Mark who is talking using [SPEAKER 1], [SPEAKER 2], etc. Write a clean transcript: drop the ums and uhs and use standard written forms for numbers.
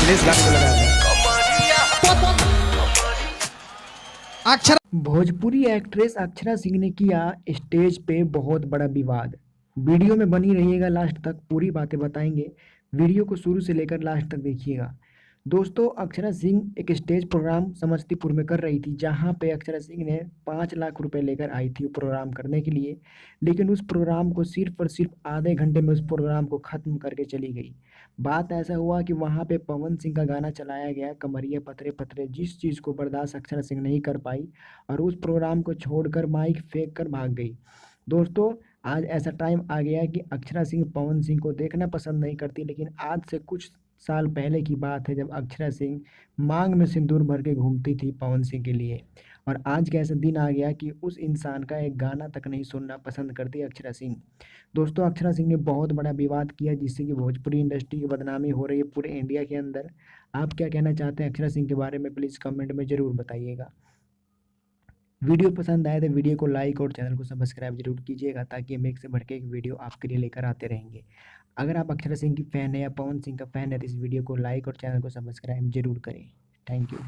[SPEAKER 1] अखिलेश गाने को लगाया था।
[SPEAKER 2] अक्षरा
[SPEAKER 3] भोजपुरी एक्ट्रेस अक्षरा सिंह ने किया स्टेज पे बहुत बड़ा विवाद। वीडियो में बनी रहिएगा, लास्ट तक पूरी बातें बताएंगे। वीडियो को शुरू से लेकर लास्ट तक देखिएगा। दोस्तों, अक्षरा सिंह एक स्टेज प्रोग्राम समस्तीपुर में कर रही थी, जहां पे अक्षरा सिंह ने 5 लाख रुपए लेकर आई थी वो प्रोग्राम करने के लिए। लेकिन उस प्रोग्राम को सिर्फ और सिर्फ आधे घंटे में उस प्रोग्राम को ख़त्म करके चली गई। बात ऐसा हुआ कि वहाँ पे पवन सिंह का गाना चलाया गया, कमरिया पतरे पतरे, जिस चीज़ को बर्दाश्त अक्षरा सिंह नहीं कर पाई और उस प्रोग्राम को छोड़कर माइक फेंक कर भाग गई। दोस्तों, आज ऐसा टाइम आ गया है कि अक्षरा सिंह पवन सिंह को देखना पसंद नहीं करती, लेकिन आज से कुछ साल पहले की बात है जब अक्षरा सिंह मांग में सिंदूर भर के घूमती थी पवन सिंह के लिए। और आज का ऐसा दिन आ गया कि उस इंसान का एक गाना तक नहीं सुनना पसंद करती अक्षरा सिंह। दोस्तों, अक्षरा सिंह ने बहुत बड़ा विवाद किया, जिससे कि भोजपुरी इंडस्ट्री की बदनामी हो रही है पूरे इंडिया के अंदर। आप क्या कहना चाहते हैं अक्षरा सिंह के बारे में, प्लीज़ कमेंट में ज़रूर बताइएगा। वीडियो पसंद आए तो वीडियो को लाइक और चैनल को सब्सक्राइब जरूर कीजिएगा, ताकि हम एक से बढ़ के एक वीडियो आपके लिए लेकर आते रहेंगे। अगर आप अक्षरा सिंह की फ़ैन है या पवन सिंह का फ़ैन है तो इस वीडियो को लाइक और चैनल को सब्सक्राइब जरूर करें। Thank you.